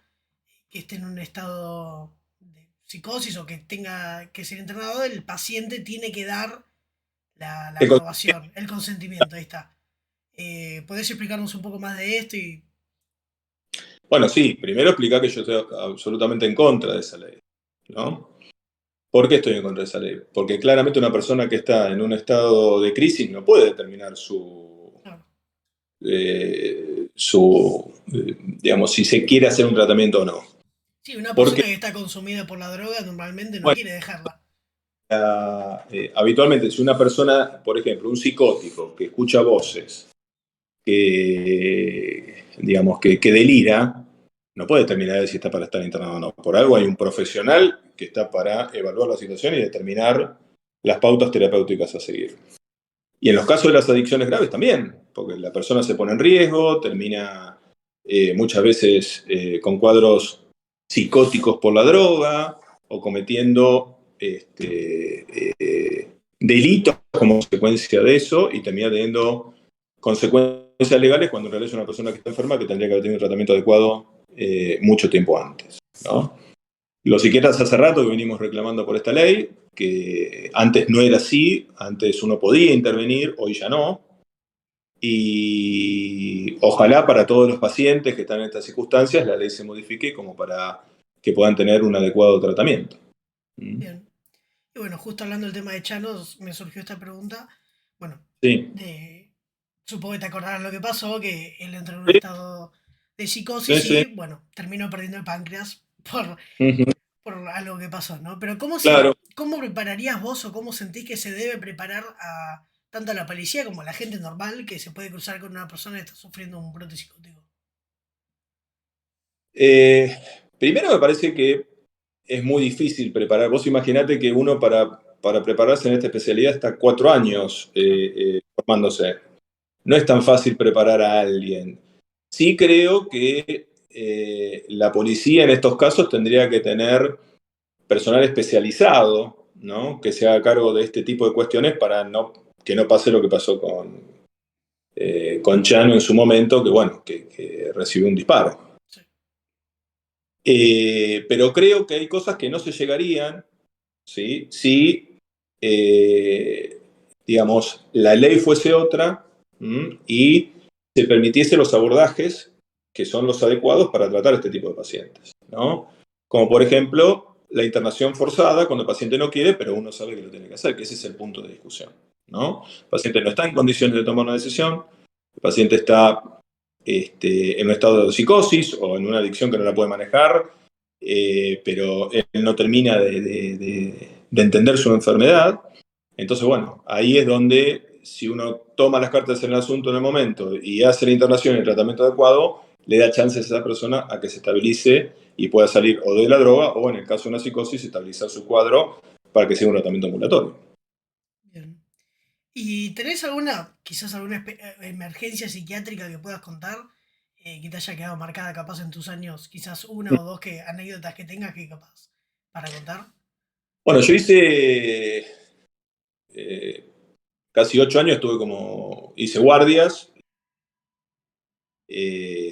que esté en un estado de psicosis o que tenga que ser internado, el paciente tiene que dar la Te con- aprobación, el consentimiento, ahí está. ¿Podés explicarnos un poco más de esto? Y Bueno, sí, primero explicar que yo estoy absolutamente en contra de esa ley, ¿no? ¿Por qué estoy en contra de esa ley? Porque claramente una persona que está en un estado de crisis no puede determinar Claro. digamos, si se quiere hacer un tratamiento o no. Sí, una Porque persona que está consumida por la droga normalmente no bueno, quiere dejarla. habitualmente si una persona, por ejemplo, un psicótico que escucha voces, digamos, que delira, no puede determinar si está para estar internado o no. Por algo hay un profesional que está para evaluar la situación y determinar las pautas terapéuticas a seguir. Y en los casos de las adicciones graves también, porque la persona se pone en riesgo, termina muchas veces con cuadros psicóticos por la droga o cometiendo delitos como consecuencia de eso y termina teniendo consecuencias legales cuando en realidad es una persona que está enferma que tendría que haber tenido un tratamiento adecuado mucho tiempo antes, ¿no? Los psiquiatras hace rato que venimos reclamando por esta ley, que antes no era así, antes uno podía intervenir, hoy ya no. Y ojalá para todos los pacientes que están en estas circunstancias la ley se modifique como para que puedan tener un adecuado tratamiento. Bien. Y bueno, justo hablando del tema de Chanos, me surgió esta pregunta. Bueno, Sí. de, supongo que te acordarás lo que pasó, que él entró en un Sí, estado de sí, psicosis sí. y, bueno, terminó perdiendo el páncreas Ujú. por algo que pasó, ¿no? Pero Claro. ¿cómo prepararías vos o cómo sentís que se debe preparar a tanto a la policía como a la gente normal que se puede cruzar con una persona que está sufriendo un brote psicótico? Eh, Primero me parece que es muy difícil preparar. Vos imaginate que uno para prepararse en esta especialidad está 4 años Claro. formándose. No es tan fácil preparar a alguien. Sí creo que la policía en estos casos tendría que tener personal especializado, ¿no? Que se haga cargo de este tipo de cuestiones para que no pase lo que pasó con Chano en su momento, que bueno, que recibió un disparo. Sí. Pero creo que hay cosas que no se llegarían, ¿sí? Si, eh, digamos, la ley fuese otra y se permitiese los abordajes que son los adecuados para tratar este tipo de pacientes, ¿no? Como por ejemplo la internación forzada cuando el paciente no quiere, pero uno sabe que lo tiene que hacer, que ese es el punto de discusión, ¿no? El paciente no está en condiciones de tomar una decisión, el paciente está en un estado de psicosis o en una adicción que no la puede manejar, pero él no termina de entender su enfermedad. Entonces, bueno, ahí es donde si uno toma las cartas en el asunto en el momento y hace la internación y el tratamiento adecuado, le da chances a esa persona a que se estabilice y pueda salir o de la droga o, en el caso de una psicosis, estabilizar su cuadro para que sea un tratamiento ambulatorio. Bien. ¿Y tenés quizás alguna emergencia psiquiátrica que puedas contar que te haya quedado marcada capaz en tus años? Quizás una o dos anécdotas que tengas que capaz para contar. Bueno, yo hice casi 8 años, hice guardias,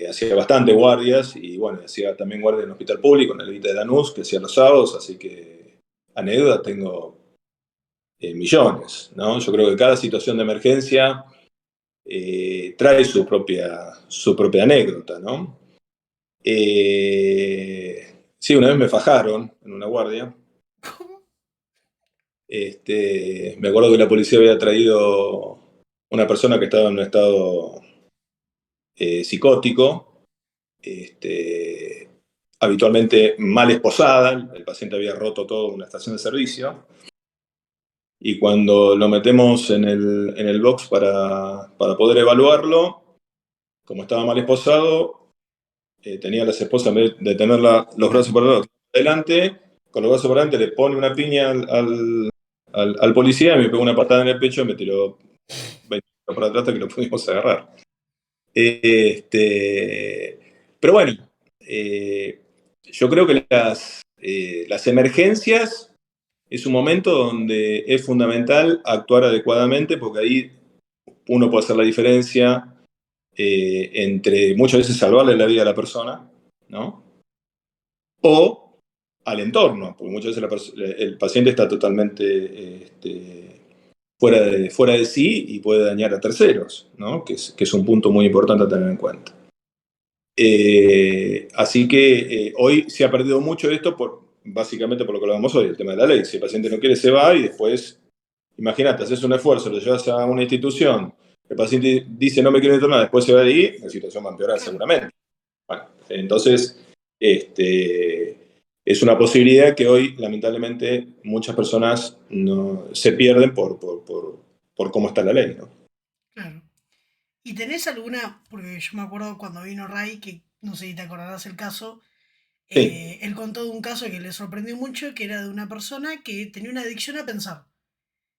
hacía bastante guardias y bueno, hacía también guardia en el hospital público, en el Evita de Lanús, que hacía los sábados, así que anécdotas tengo millones, ¿no? Yo creo que cada situación de emergencia trae su propia anécdota, ¿no? Sí, una vez me fajaron en una guardia. ¿Cómo? Me acuerdo que la policía había traído una persona que estaba en un estado psicótico, este, habitualmente mal esposada, el paciente había roto todo en una estación de servicio, y cuando lo metemos en el box para poder evaluarlo, como estaba mal esposado, tenía a las esposas, en vez de tener los brazos Claro. por adelante, con los brazos por adelante le pone una piña al policía, me pegó una patada en el pecho y me tiró 20 metros para atrás hasta que lo pudimos agarrar. Pero bueno, yo creo que las emergencias es un momento donde es fundamental actuar adecuadamente porque ahí uno puede hacer la diferencia entre muchas veces salvarle la vida a la persona, ¿no? O al entorno, porque muchas veces el paciente está totalmente fuera de sí y puede dañar a terceros, ¿no? Que es un punto muy importante a tener en cuenta. Así que hoy se ha perdido mucho esto básicamente por lo que hablamos hoy, el tema de la ley. Si el paciente no quiere, se va y después, imagínate, haces un esfuerzo, lo llevas a una institución, el paciente dice no me quiero internar, después se va de ahí, la situación va a empeorar Claro. seguramente. Bueno, entonces, es una posibilidad que hoy, lamentablemente, muchas personas no, se pierden por cómo está la ley, ¿no? Claro. ¿Y tenés alguna? Porque yo me acuerdo cuando vino Ray, que no sé si te acordarás el caso, Sí. él contó de un caso que le sorprendió mucho, que era de una persona que tenía una adicción a pensar.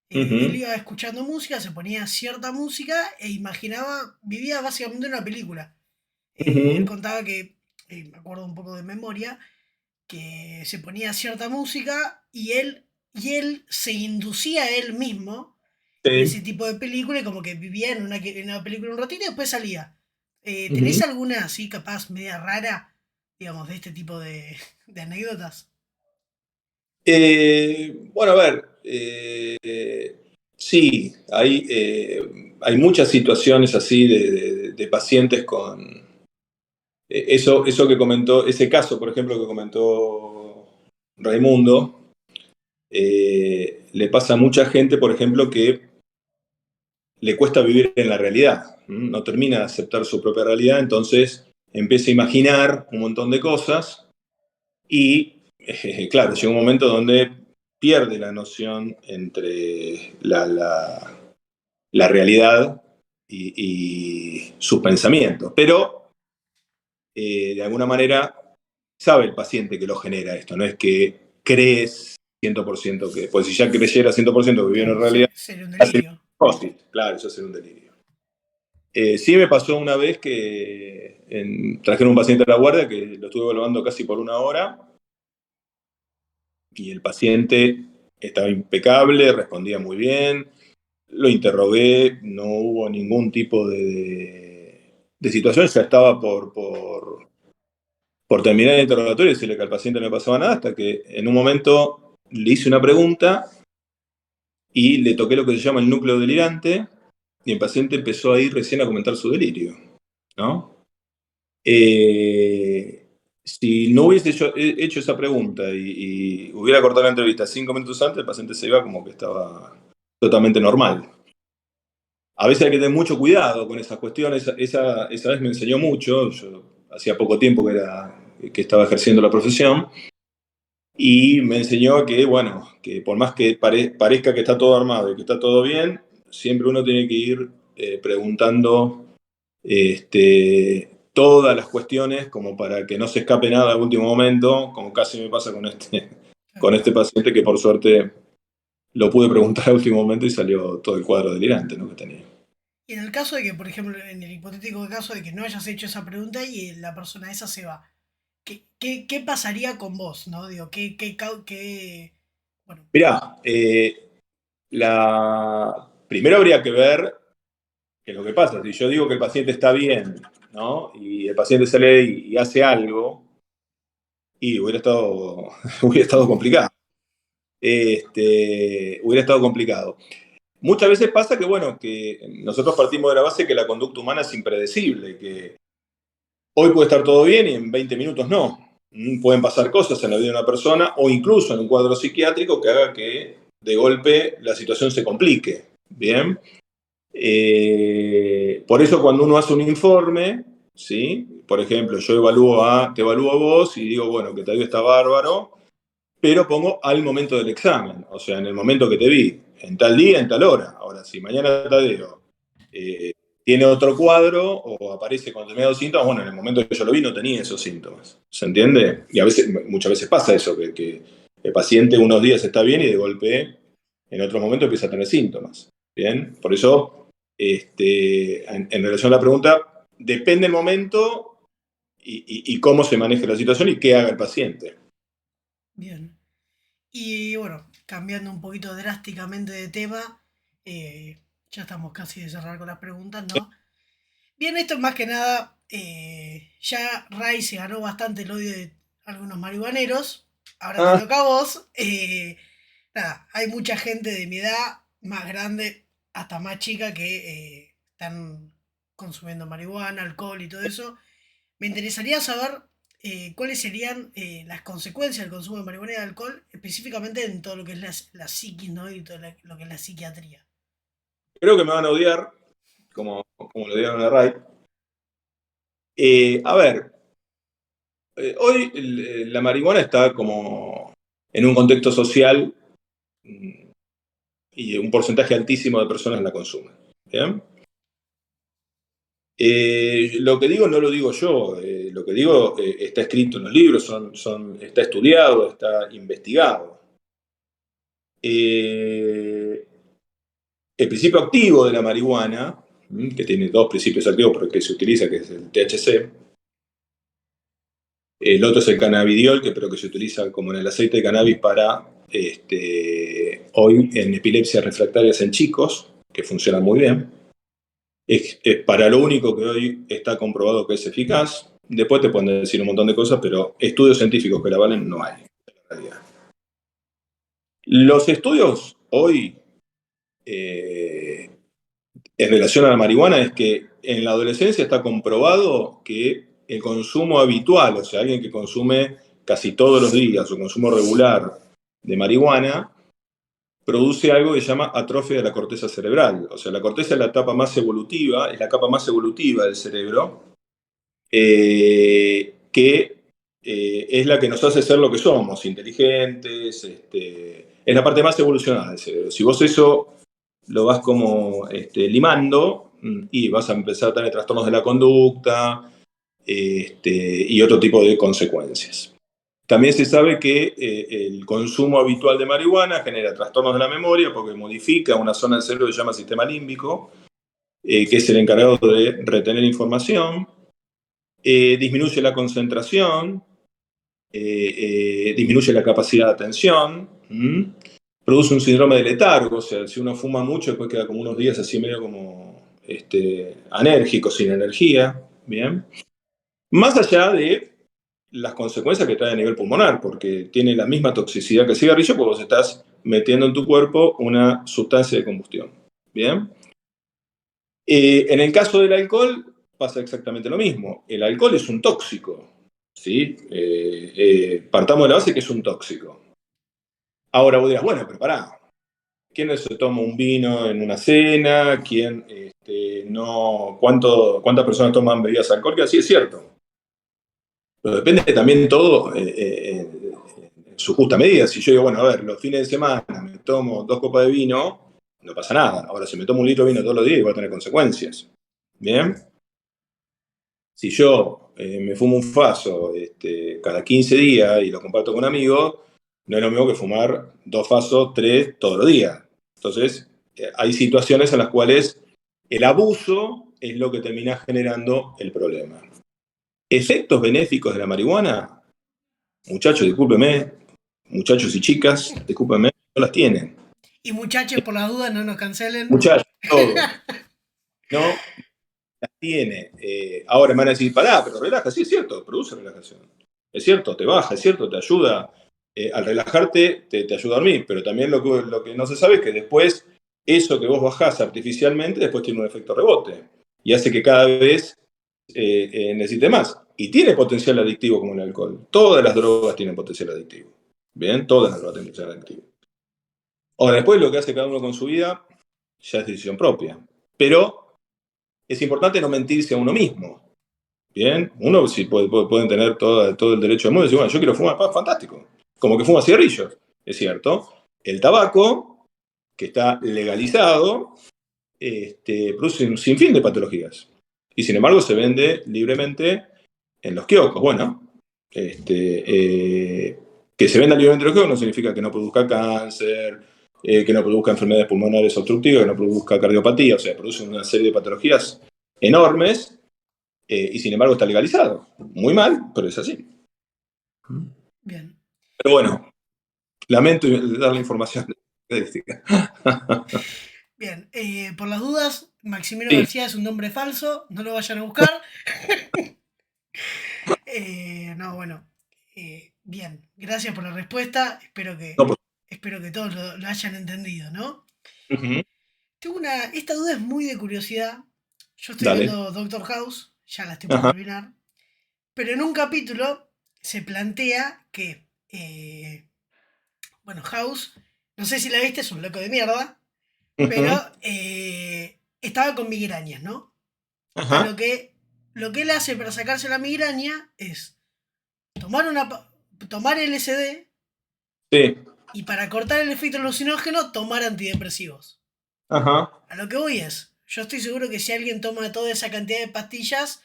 Él Ujú, iba escuchando música, se ponía cierta música e imaginaba, vivía básicamente una película. Él ujú, contaba que, me acuerdo un poco de memoria, que se ponía cierta música y él se inducía a él mismo ese sí, tipo de película y como que vivía en una película un ratito y después salía. ¿Tenés ujú. alguna así capaz media rara, digamos, de este tipo de anécdotas? Bueno, a ver, sí, hay muchas situaciones así de pacientes con eso que comentó, ese caso, por ejemplo, que comentó Raimundo, le pasa a mucha gente, por ejemplo, que le cuesta vivir en la realidad, no termina de aceptar su propia realidad, entonces empieza a imaginar un montón de cosas y, claro, llega un momento donde pierde la noción entre la realidad y sus pensamientos. Pero, de alguna manera, sabe el paciente que lo genera esto, no es que crees 100% que, pues si ya creyera 100% que vive en Claro, realidad, sería un ya sería delirio. un psicosis. Claro, eso sería un delirio. Sí me pasó una vez que trajeron un paciente a la guardia que lo estuve evaluando casi por 1 hora y el paciente estaba impecable, respondía muy bien, lo interrogué, no hubo ningún tipo de situación, ya estaba por terminar el interrogatorio y decirle que al paciente no le pasaba nada, hasta que en un momento le hice una pregunta y le toqué lo que se llama el núcleo delirante y el paciente empezó a ir recién a comentar su delirio, ¿no? Si no hubiese hecho esa pregunta y hubiera cortado la entrevista 5 minutos antes, el paciente se iba como que estaba totalmente normal. A veces hay que tener mucho cuidado con esas cuestiones. Esa vez me enseñó mucho. Yo hacía poco tiempo que estaba ejerciendo la profesión y me enseñó que, bueno, que por más que parezca que está todo armado y que está todo bien, siempre uno tiene que ir preguntando todas las cuestiones como para que no se escape nada al último momento, como casi me pasa con con Claro. este paciente que por suerte lo pude preguntar al último momento y salió todo el cuadro delirante, ¿no?, que tenía. Y en el caso de que, por ejemplo, en el hipotético caso de que no hayas hecho esa pregunta y la persona esa se va, ¿qué pasaría con vos, no? Digo, bueno, Mirá, primero habría que ver qué es lo que pasa. Si yo digo que el paciente está bien, ¿no? Y el paciente sale y hace algo, y hubiera estado complicado. Hubiera estado complicado. Muchas veces pasa que, bueno, que nosotros partimos de la base que la conducta humana es impredecible, que hoy puede estar todo bien y en 20 minutos no. Pueden pasar cosas en la vida de una persona o incluso en un cuadro psiquiátrico que haga que de golpe la situación se complique. Bien. Por eso cuando uno hace un informe, ¿sí? Por ejemplo, te evalúo a vos y digo, bueno, que Tadeo está bárbaro, pero pongo al momento del examen, o sea, en el momento que te vi, en tal día, en tal hora. Ahora, si mañana Tadeo eh, tiene otro cuadro o aparece con determinados síntomas, bueno, en el momento que yo lo vi no tenía esos síntomas, ¿se entiende? Y muchas veces pasa eso, que el paciente unos días está bien y de golpe en otros momentos empieza a tener síntomas, ¿bien? Por eso, en relación a la pregunta, depende el momento y cómo se maneje la situación y qué haga el paciente. bien. Y bueno, cambiando un poquito drásticamente de tema, ya estamos casi de cerrar con las preguntas, ¿no? Bien, esto es más que nada, ya Ray se ganó bastante el odio de algunos marihuaneros, ahora te Ah, toca a vos. Nada, hay mucha gente de mi edad, más grande, hasta más chica, que están consumiendo marihuana, alcohol y todo eso. Me interesaría saber, ¿cuáles serían las consecuencias del consumo de marihuana y de alcohol, específicamente en todo lo que es la psiquis, ¿no? Y todo lo que es la psiquiatría? Creo que me van a odiar, como lo odiaron a Ray. A ver, hoy la marihuana está como en un contexto social y un porcentaje altísimo de personas la consumen. ¿Bien? Lo que digo no lo digo yo, lo que digo está escrito en los libros, está estudiado, está investigado. El principio activo de la marihuana, que tiene dos principios activos porque se utiliza, que es el THC, el otro es el cannabidiol, pero que se utiliza como en el aceite de cannabis para, hoy en epilepsias refractarias en chicos, que funciona muy bien. Es para lo único que hoy está comprobado que es eficaz. Después te pueden decir un montón de cosas, pero estudios científicos que la valen no hay, en realidad. Los estudios hoy en relación a la marihuana es que en la adolescencia está comprobado que el consumo habitual, o sea, alguien que consume casi todos los días o consumo regular de marihuana, produce algo que se llama atrofia de la corteza cerebral. O sea, la corteza es la etapa más evolutiva, es la capa más evolutiva del cerebro, que es la que nos hace ser lo que somos, inteligentes, es la parte más evolucionada del cerebro. Si vos eso lo vas como limando y vas a empezar a tener trastornos de la conducta y otro tipo de consecuencias. También se sabe que el consumo habitual de marihuana genera trastornos de la memoria porque modifica una zona del cerebro que se llama sistema límbico, que es el encargado de retener información, disminuye la concentración, disminuye la capacidad de atención, produce un síndrome de letargo, o sea, si uno fuma mucho, después queda como unos días así medio como anérgico, sin energía, ¿bien? Más allá de las consecuencias que trae a nivel pulmonar, porque tiene la misma toxicidad que el cigarrillo, porque vos estás metiendo en tu cuerpo una sustancia de combustión, ¿bien? En el caso del alcohol pasa exactamente lo mismo. El alcohol es un tóxico, ¿sí? Partamos de la base que es un tóxico. Ahora vos dirás, bueno, pero pará, ¿quién no se toma un vino en una cena? ¿Quién no? ¿Cuántas personas toman bebidas alcohólicas? Sí, es cierto. Pero depende también todo en su justa medida. Si yo digo, bueno, a ver, los fines de semana me tomo 2 copas de vino, no pasa nada. Ahora, si me tomo un litro de vino todos los días, igual a tener consecuencias. ¿Bien? Si yo me fumo un faso cada 15 días y lo comparto con amigos, no es lo mismo que fumar 2 fasos, 3 todos los días. Entonces, hay situaciones en las cuales el abuso es lo que termina generando el problema. Efectos benéficos de la marihuana, muchachos, discúlpenme, muchachos y chicas, discúlpenme, no las tienen. Y muchachos, por las dudas, no nos cancelen. Muchachos, todos, no las tiene. Ahora me van a decir, pará, pero relaja, sí, es cierto, produce relajación. Es cierto, te baja, es cierto, te ayuda. Al relajarte, te ayuda a dormir, pero también lo que no se sabe es que después, eso que vos bajás artificialmente, después tiene un efecto rebote y hace que cada vez necesite más. Y tiene potencial adictivo como el alcohol. Todas las drogas tienen potencial adictivo. Bien, todas las drogas tienen potencial adictivo. Ahora, después lo que hace cada uno con su vida ya es decisión propia. Pero es importante no mentirse a uno mismo. Bien, uno sí pueden tener todo el derecho del mundo y decir, bueno, yo quiero fumar, fantástico. Como que fuma cigarrillos, es cierto. El tabaco, que está legalizado, produce un sinfín de patologías. Y sin embargo se vende libremente en los kioscos. Bueno, que se venda libremente en los kioscos no significa que no produzca cáncer, que no produzca enfermedades pulmonares obstructivas, que no produzca cardiopatía, o sea, produce una serie de patologías enormes y sin embargo está legalizado. Muy mal, pero es así. Bien. Pero bueno, lamento dar la información estadística. Bien, por las dudas, Maximiliano Sí, García es un nombre falso, no lo vayan a buscar. No, bueno, bien, gracias por la respuesta, no, pues, espero que todos lo hayan entendido, ¿no? uh-huh. Esta duda es muy de curiosidad. Yo estoy Dale. viendo Doctor House, ya la estoy por Ajá. terminar, pero en un capítulo se plantea que, bueno, House, no sé si la viste, es un loco de mierda, pero Ujú. estaba con migrañas, ¿no? Y Ajá. lo que él hace para sacarse la migraña es tomar, tomar LSD Sí. y para cortar el efecto alucinógeno tomar antidepresivos. Ajá. A lo que voy es, yo estoy seguro que si alguien toma toda esa cantidad de pastillas,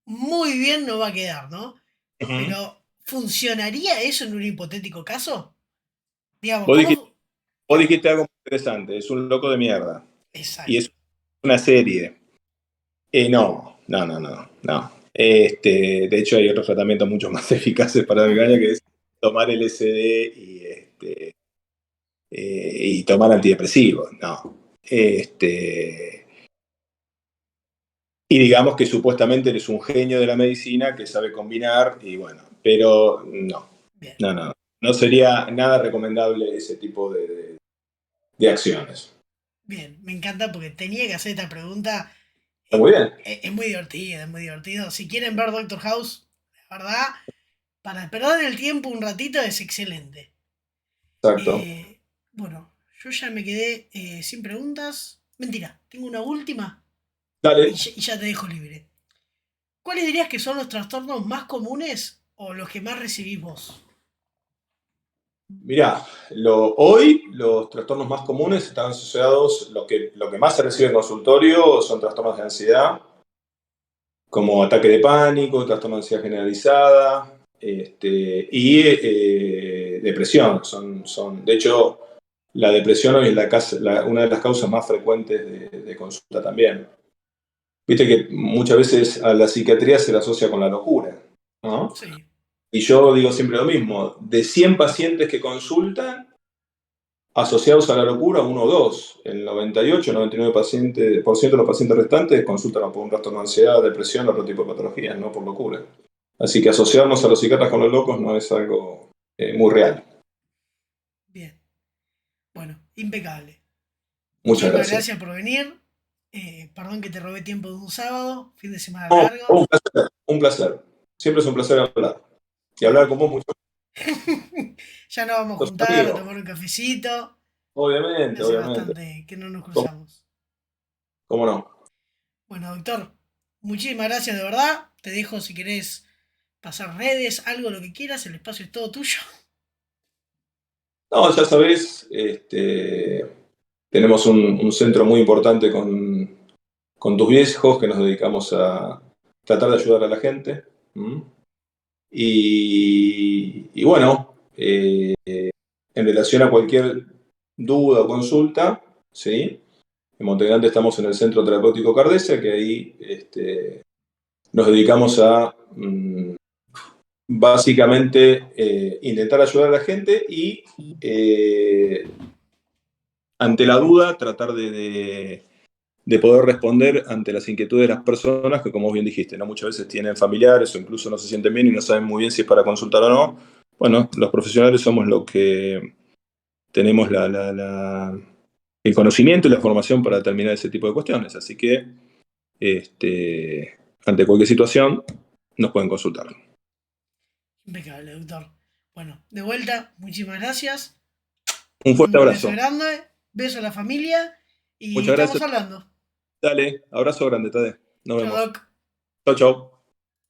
muy bien no va a quedar, ¿no? Ujú. Pero, ¿funcionaría eso en un hipotético caso? Digamos, Vos dijiste, ¿cómo? vos dijiste algo muy interesante, es un loco de mierda. Y Exacto. es una serie. No, no, no, no, no. De hecho, hay otros tratamientos mucho más eficaces para la migraña que es tomar LSD y tomar antidepresivos. No. Y digamos que supuestamente eres un genio de la medicina que sabe combinar, y bueno, pero no, Bien, no, no. No sería nada recomendable ese tipo de acciones. bien. Me encanta porque tenía que hacer esta pregunta. Está muy bien. Es muy divertido, es muy divertido. Si quieren ver Doctor House, la verdad, para perder el tiempo un ratito es excelente. Exacto. Eh, bueno, yo ya me quedé sin preguntas. Mentira, tengo una última Dale. y ya te dejo libre. ¿Cuáles dirías que son los trastornos más comunes o los que más recibís vos? Mirá, hoy los trastornos más comunes están asociados, lo que más se recibe en consultorio son trastornos de ansiedad, como ataque de pánico, trastorno de ansiedad generalizada, y depresión. De hecho, la depresión hoy es una de las causas más frecuentes de consulta también. Viste que muchas veces a la psiquiatría se la asocia con la locura, ¿no? Sí, Y yo digo siempre lo mismo, de 100 pacientes que consultan, asociados a la locura, uno o dos. El 98-99% de los pacientes restantes consultan por un trastorno de ansiedad, depresión o otro tipo de patologías, no por locura. Así que asociarnos a los psiquiatras con los locos no es algo muy real. bien. Bueno, impecable. Muchas Muchísimas gracias. gracias por venir. Perdón que te robé tiempo de un sábado, fin de semana No, largo. un placer, un placer. Siempre es un placer hablar. Y hablar Bueno, con vos mucho. ya nos vamos a Sos juntar a amigo. tomar un cafecito. Obviamente, Hace obviamente. bastante que no nos ¿Cómo, cruzamos. cómo no? Bueno, doctor, muchísimas gracias de verdad. Te dejo si querés pasar redes, algo, lo que quieras. El espacio es todo tuyo. No, ya sabés, tenemos un centro muy importante con tus viejos que nos dedicamos a tratar de ayudar a la gente. ¿M? Y bueno, en relación a cualquier duda o consulta, ¿sí? En Montegrande estamos en el Centro Terapéutico Cardesa, que ahí nos dedicamos a básicamente intentar ayudar a la gente y ante la duda tratar de poder responder ante las inquietudes de las personas que, como bien dijiste, ¿no? Muchas veces tienen familiares o incluso no se sienten bien y no saben muy bien si es para consultar o no. Bueno, los profesionales somos los que tenemos el conocimiento y la formación para determinar ese tipo de cuestiones. Así que, ante cualquier situación, nos pueden consultar. Impecable, doctor. Bueno, de vuelta, muchísimas gracias. Un fuerte Un beso abrazo. grande, beso a la familia y Muchas estamos gracias. hablando. Dale, abrazo grande, Tade. Nos Chao, vemos. doc. Chau, chau.